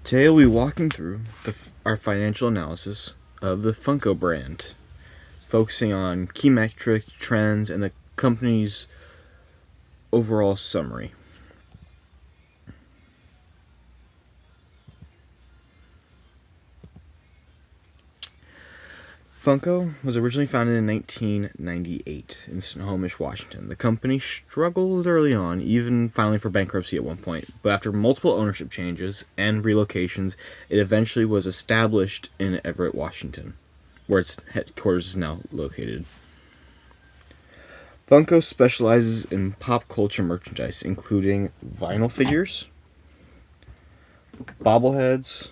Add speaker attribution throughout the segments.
Speaker 1: Today we'll be walking through our financial analysis of the Funko brand, focusing on key metrics, trends, and the company's overall summary. Funko was originally founded in 1998 in Snohomish, Washington. The company struggled early on, even filing for bankruptcy at one point, but after multiple ownership changes and relocations, it eventually was established in Everett, Washington, where its headquarters is now located. Funko specializes in pop culture merchandise, including vinyl figures, bobbleheads,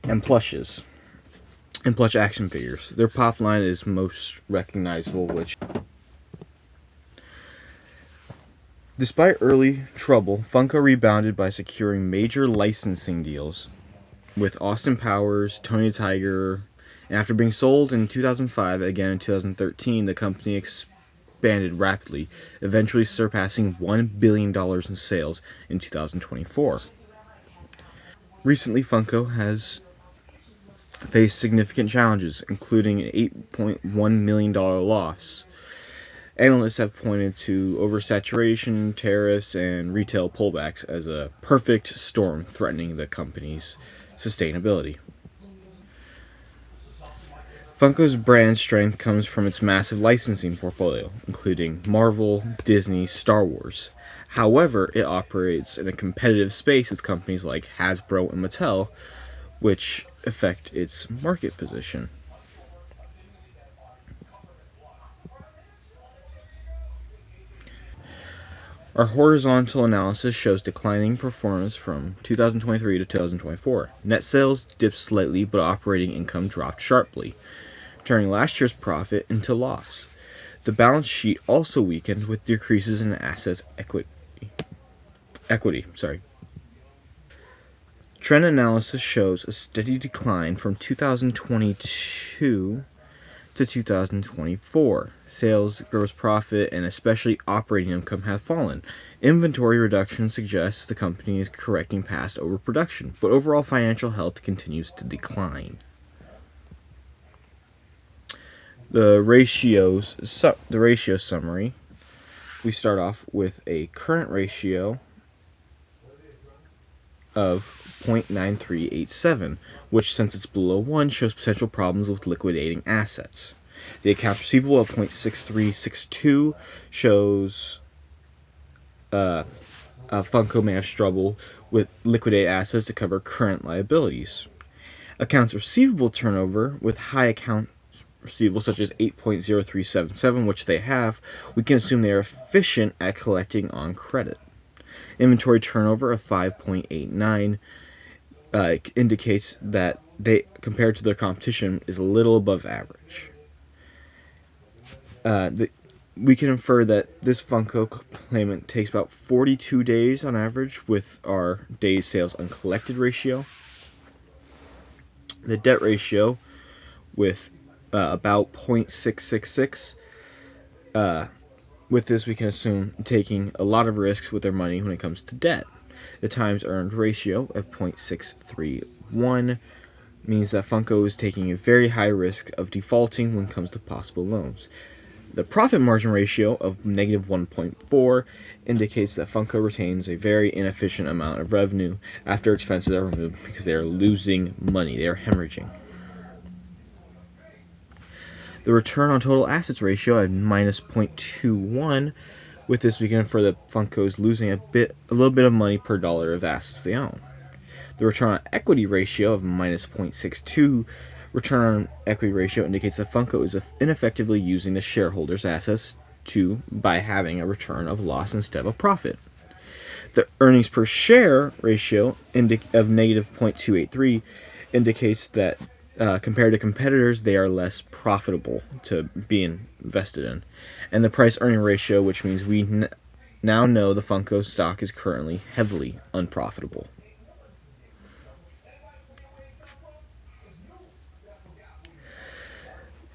Speaker 1: and plushes. And plush action figures. Their pop line is most recognizable, which, despite early trouble, Funko rebounded by securing major licensing deals with Austin Powers, Tony the Tiger, and after being sold in 2005, again in 2013, the company expanded rapidly, eventually surpassing $1 billion in sales in 2024. Recently, Funko has faced significant challenges, including an $8.1 million loss. Analysts have pointed to oversaturation, tariffs, and retail pullbacks as a perfect storm threatening the company's sustainability. Funko's brand strength comes from its massive licensing portfolio, including Marvel, Disney, Star Wars. However, it operates in a competitive space with companies like Hasbro and Mattel, which affect its market position. Our horizontal analysis shows declining performance from 2023 to 2024. Net sales dipped slightly, but operating income dropped sharply, turning last year's profit into loss. The balance sheet also weakened with decreases in assets equity. Trend analysis shows a steady decline from 2022 to 2024. Sales, gross profit, and especially operating income have fallen. Inventory reduction suggests the company is correcting past overproduction, but overall financial health continues to decline. The ratio summary. We start off with a current ratio of 0.9387, which, since it's below 1, shows potential problems with liquidating assets. The accounts receivable of 0.6362 shows Funko may have struggled with liquidated assets to cover current liabilities. Accounts receivable turnover with high accounts receivable, such as 8.0377, which they have, we can assume they are efficient at collecting on credit. Inventory turnover of 5.89 indicates that they, compared to their competition, is a little above average. We can infer that this Funko claimant takes about 42 days on average, with our days sales uncollected ratio. The debt ratio with about 0.666. With this, we can assume taking a lot of risks with their money when it comes to debt. The times earned ratio of 0.631 means that Funko is taking a very high risk of defaulting when it comes to possible loans. The profit margin ratio of negative 1.4 indicates that Funko retains a very inefficient amount of revenue after expenses are removed because they are losing money. They are hemorrhaging. The return on total assets ratio at minus 0.21. With this, we can infer that Funko is losing a little bit of money per dollar of assets they own. The return on equity ratio of minus 0.62. Return on equity ratio indicates that Funko is ineffectively using the shareholders' assets by having a return of loss instead of a profit. The earnings per share ratio of negative 0.283 indicates that compared to competitors, they are less profitable to be invested in. And the price-earning ratio, which means we now know the Funko stock is currently heavily unprofitable.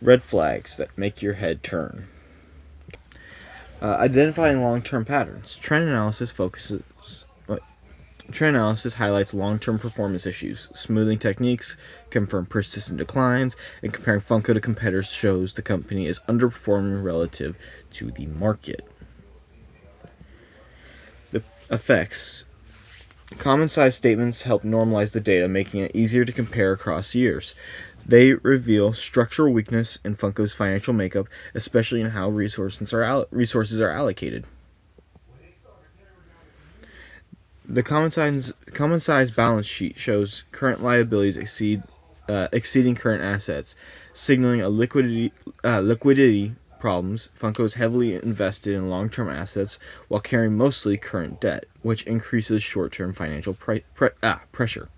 Speaker 1: Red flags that make your head turn. Identifying long-term patterns. Trend analysis focuses Trend analysis highlights long-term performance issues. Smoothing techniques confirm persistent declines, and comparing Funko to competitors shows the company is underperforming relative to the market. The effects. Common size statements help normalize the data, making it easier to compare across years. They reveal structural weakness in Funko's financial makeup, especially in how resources are allocated. The common size balance sheet shows current liabilities exceeding current assets, signaling a liquidity problems. Funko is heavily invested in long-term assets while carrying mostly current debt, which increases short-term financial pressure.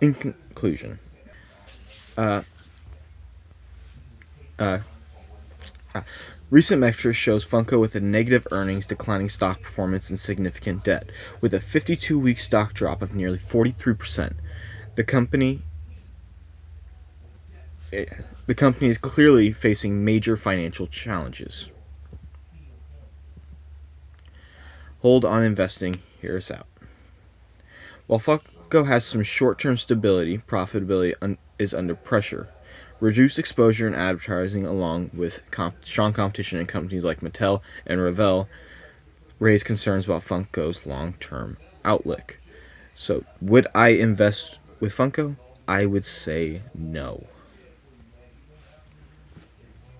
Speaker 1: In conclusion, uh, uh, recent metrics shows Funko with a negative earnings, declining stock performance, and significant debt, with a 52-week stock drop of nearly 43%. The company the company is clearly facing major financial challenges. Hold on investing. Hear us out. While Funko has some short-term stability, profitability is under pressure. Reduced exposure in advertising, along with strong competition in companies like Mattel and Revell, raise concerns about Funko's long-term outlook. So, would I invest with Funko? I would say no.